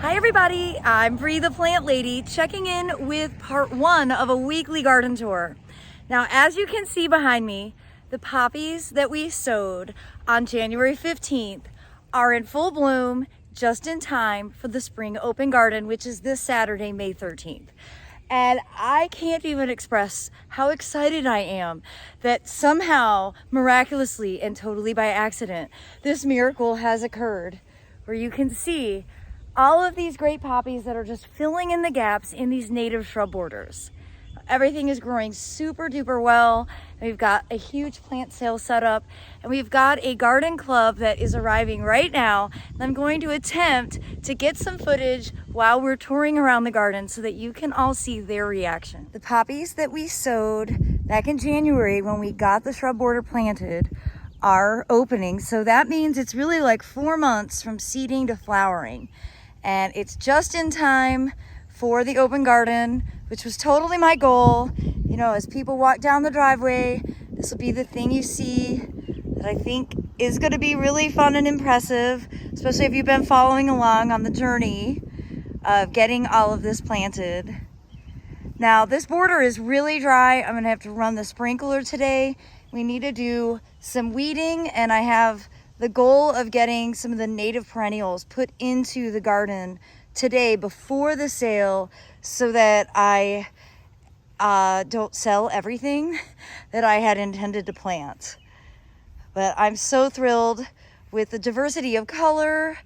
Hi everybody, I'm Bree the Plant Lady checking in with part one of a weekly garden tour. Now as you can see behind me, the poppies that we sowed on January 15th are in full bloom just in time for the spring open garden, which is this Saturday, May 13th. And I can't even express how excited I am that somehow, miraculously and totally by accident, this miracle has occurred where you can see all of these great poppies that are just filling in the gaps in these native shrub borders. Everything is growing super duper well. We've got a huge plant sale set up, and we've got a garden club that is arriving right now. And I'm going to attempt to get some footage while we're touring around the garden so that you can all see their reaction. The poppies that we sowed back in January when we got the shrub border planted are opening. So that means it's really like 4 months from seeding to flowering. And it's just in time for the open garden, which was totally my goal. You know, as people walk down the driveway, this will be the thing you see that I think is going to be really fun and impressive, especially if you've been following along on the journey of getting all of this planted. Now, this border is really dry. I'm going to have to run the sprinkler today. We need to do some weeding, and I have the goal of getting some of the native perennials put into the garden today before the sale so that I don't sell everything that I had intended to plant. But I'm so thrilled with the diversity of color,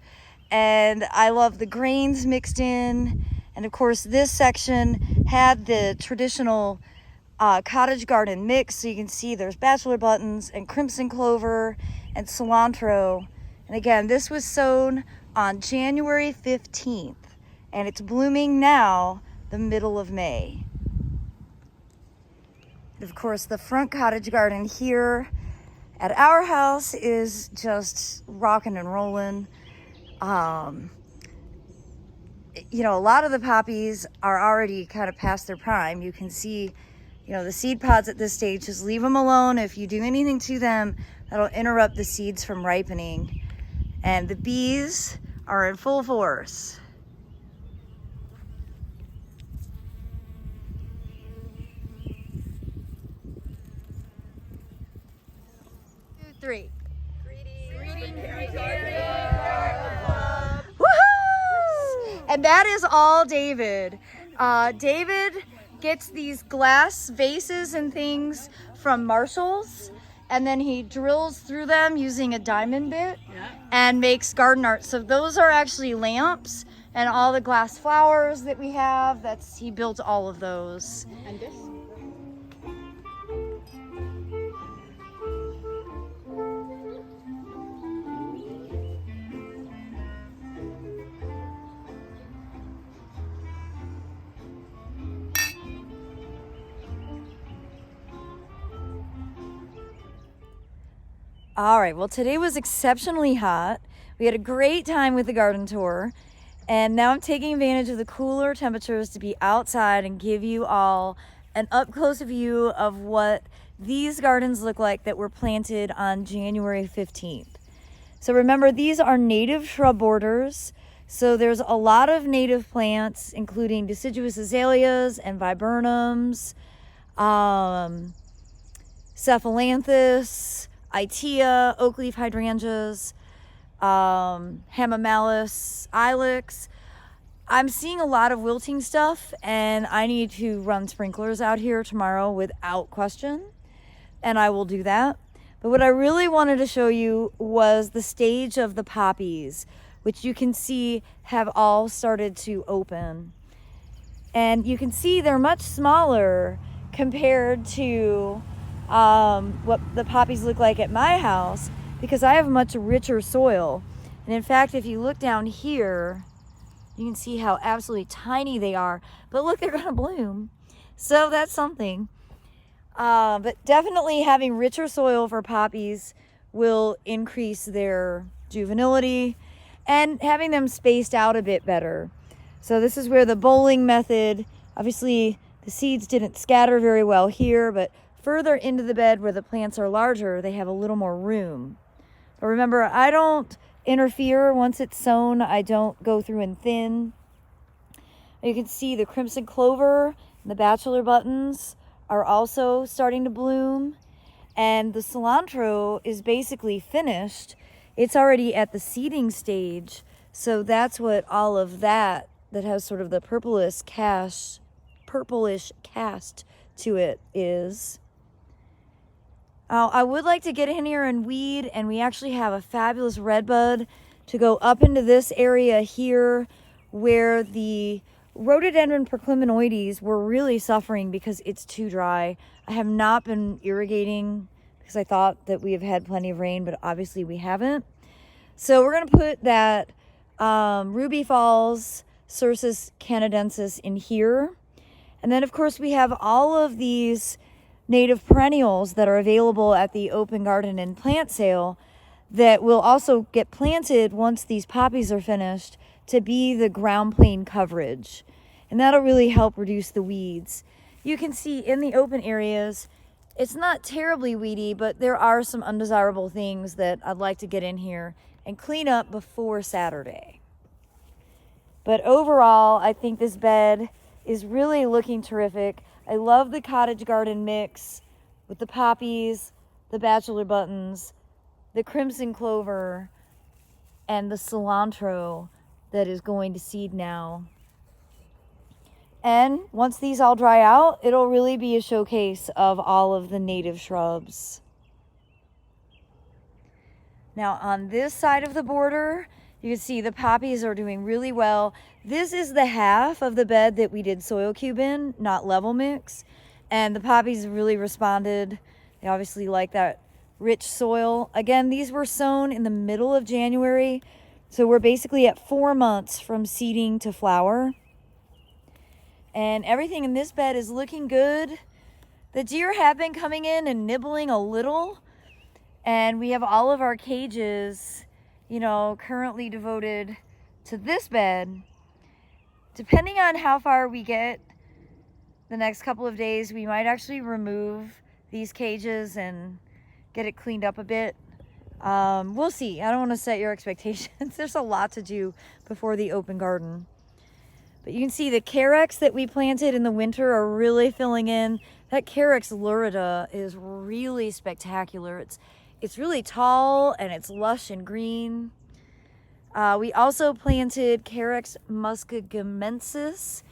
and I love the grains mixed in. And of course, this section had the traditional cottage garden mix, so you can see there's bachelor buttons and crimson clover and cilantro. And again, this was sown on January 15th, and it's blooming now the middle of May. And of course, the front cottage garden here at our house is just rocking and rolling. You know, a lot of the poppies are already kind of past their prime. You can see, you know, the seed pods at this stage, just leave them alone. If you do anything to them, that'll interrupt the seeds from ripening. And the bees are in full force. 2, 3. Woohoo! And that is all David. David gets these glass vases and things from Marshall's, and then he drills through them using a diamond bit and makes garden art. So those are actually lamps, and all the glass flowers that we have, he built all of those. And this? All right, well, today was exceptionally hot. We had a great time with the garden tour, and now I'm taking advantage of the cooler temperatures to be outside and give you all an up-close view of what these gardens look like that were planted on January 15th. So remember, these are native shrub borders, so there's a lot of native plants, including deciduous azaleas and viburnums, cephalanthus, Itea, oak leaf hydrangeas, hamamelis, ilex. I'm seeing a lot of wilting stuff, and I need to run sprinklers out here tomorrow without question, and I will do that. But what I really wanted to show you was the stage of the poppies, which you can see have all started to open. And you can see they're much smaller compared to what the poppies look like at my house, because I have much richer soil. And in fact, if you look down here, you can see how absolutely tiny they are, but look, they're gonna bloom. So that's something. But definitely having richer soil for poppies will increase their juvenility, and having them spaced out a bit better. So this is where the bowling method, obviously the seeds didn't scatter very well here, but further into the bed where the plants are larger, they have a little more room. But remember, I don't interfere. Once it's sown, I don't go through and thin. You can see the crimson clover and the bachelor buttons are also starting to bloom. And the cilantro is basically finished. It's already at the seeding stage. So that's what all of that has sort of the purplish cast to it is. I would like to get in here and weed, and we actually have a fabulous redbud to go up into this area here where the rhododendron procliminoides were really suffering because it's too dry. I have not been irrigating because I thought that we have had plenty of rain, but obviously we haven't. So we're going to put that Ruby Falls Cercis canadensis in here. And then, of course, we have all of these native perennials that are available at the open garden and plant sale that will also get planted once these poppies are finished to be the ground plane coverage. And that'll really help reduce the weeds. You can see in the open areas, it's not terribly weedy, but there are some undesirable things that I'd like to get in here and clean up before Saturday. But overall, I think this bed is really looking terrific. I love the cottage garden mix with the poppies, the bachelor buttons, the crimson clover, and the cilantro that is going to seed now. And once these all dry out, it'll really be a showcase of all of the native shrubs. Now on this side of the border, you can see the poppies are doing really well. This is the half of the bed that we did soil cube in, not level mix. And the poppies really responded. They obviously like that rich soil. Again, these were sown in the middle of January. So we're basically at 4 months from seeding to flower. And everything in this bed is looking good. The deer have been coming in and nibbling a little. And we have all of our cages, you know, currently devoted to this bed. Depending on how far we get the next couple of days, we might actually remove these cages and get it cleaned up a bit. We'll see. I don't want to set your expectations. There's a lot to do before the open garden. But you can see the carex that we planted in the winter are really filling in. That carex lurida is really spectacular. It's really tall and it's lush and green. We also planted Carex muscagamensis,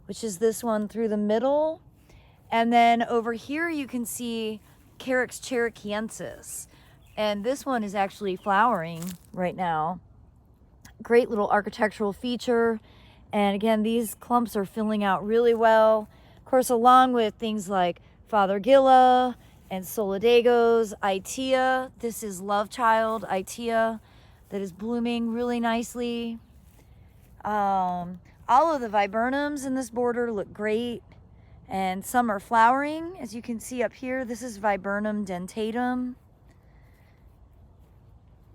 which is this one through the middle. And then over here you can see Carex cherokeensis. And this one is actually flowering right now. Great little architectural feature. And again, these clumps are filling out really well. Of course, along with things like Fothergilla and Solidagos, Itea. This is Love Child Itea that is blooming really nicely. All of the viburnums in this border look great. And some are flowering, as you can see up here. This is Viburnum dentatum.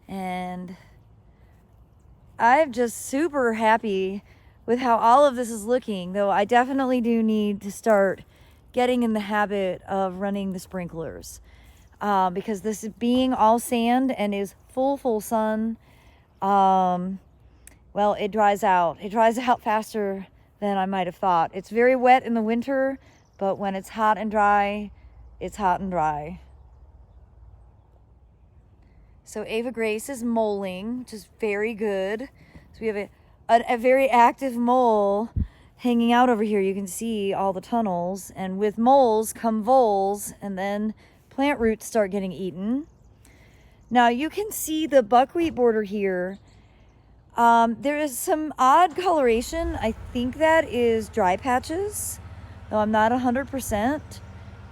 And I'm just super happy with how all of this is looking, though I definitely do need to start getting in the habit of running the sprinklers because this is being all sand and is full sun. Well, it dries out. It dries out faster than I might have thought. It's very wet in the winter, but when it's hot and dry, it's hot and dry. So Ava Grace is moling, which is very good. So we have a very active mole hanging out over here. You can see all the tunnels, and with moles come voles, and then plant roots start getting eaten. Now you can see the buckwheat border here. There is some odd coloration. I think that is dry patches, though I'm not 100%.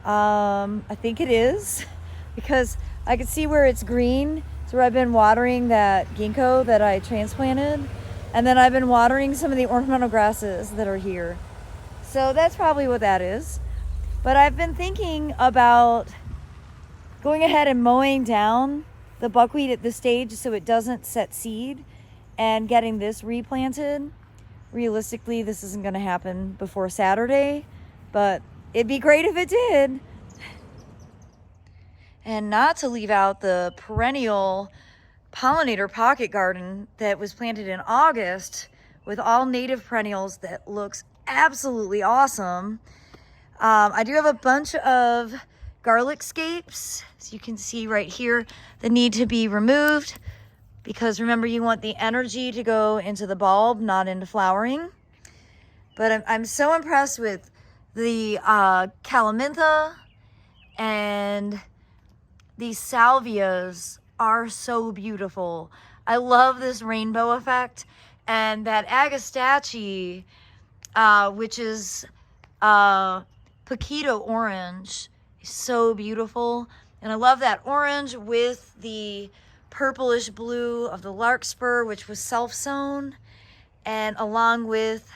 I think it is because I can see where it's green. So where I've been watering that ginkgo that I transplanted. And then I've been watering some of the ornamental grasses that are here. So that's probably what that is. But I've been thinking about going ahead and mowing down the buckwheat at this stage so it doesn't set seed and getting this replanted. Realistically, this isn't going to happen before Saturday, but it'd be great if it did. And not to leave out the perennial Pollinator pocket garden that was planted in August with all native perennials that looks absolutely awesome. I do have a bunch of garlic scapes, as you can see right here, that need to be removed because remember, you want the energy to go into the bulb, not into flowering. But I'm so impressed with the calamintha, and these salvias are so beautiful. I love this rainbow effect, and that agastache, which is Paquito orange, is so beautiful. And I love that orange with the purplish blue of the larkspur, which was self-sown, and along with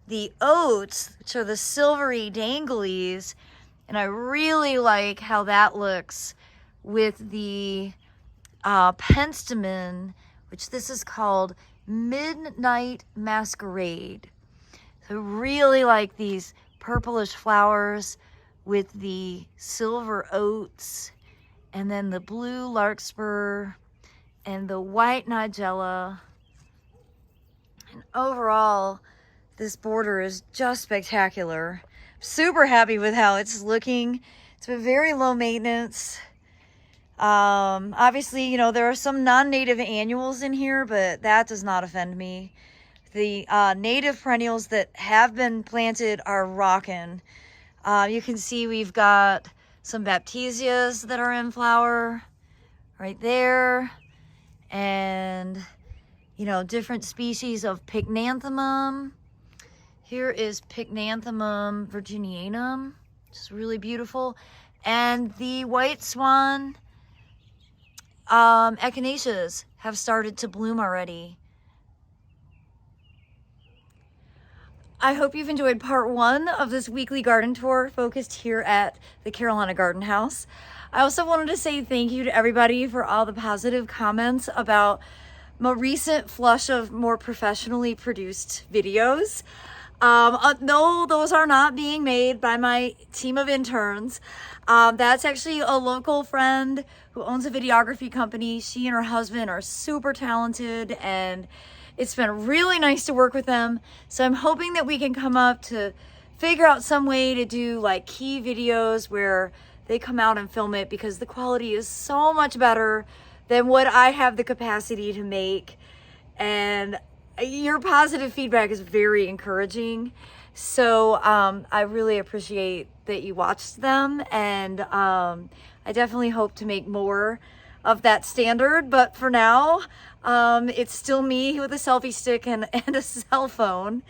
the oats, which are the silvery danglies. And I really like how that looks with the penstemon, which this is called Midnight Masquerade. So I really like these purplish flowers with the silver oats, and then the blue larkspur and the white nigella. And overall, this border is just spectacular. Super happy with how it's looking. It's been very low maintenance. Obviously, you know, there are some non-native annuals in here, but that does not offend me. The native perennials that have been planted are rocking. You can see we've got some baptisias that are in flower right there. And, you know, different species of pycnanthemum. Here is Pycnanthemum virginianum, which is really beautiful. And the white swan echinaceas have started to bloom already. I hope you've enjoyed part 1 of this weekly garden tour focused here at the Carolina Garden House. I also wanted to say thank you to everybody for all the positive comments about my recent flush of more professionally produced videos. No, those are not being made by my team of interns. That's actually a local friend who owns a videography company. She and her husband are super talented, and it's been really nice to work with them. So I'm hoping that we can come up to figure out some way to do like key videos where they come out and film it, because the quality is so much better than what I have the capacity to make. And your positive feedback is very encouraging. So I really appreciate that you watched them, and I definitely hope to make more of that standard. But for now, it's still me with a selfie stick and a cell phone.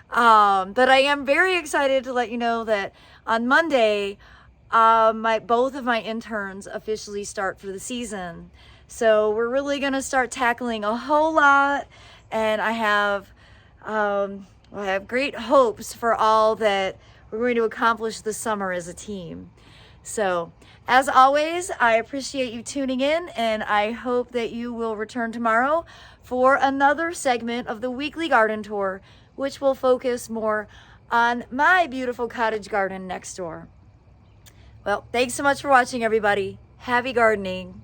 But I am very excited to let you know that on Monday, both of my interns officially start for the season. So we're really gonna start tackling a whole lot, and I have great hopes for all that we're going to accomplish this summer as a team. So as always, I appreciate you tuning in, and I hope that you will return tomorrow for another segment of the weekly garden tour, which will focus more on my beautiful cottage garden next door. Well, thanks so much for watching, everybody. Happy gardening.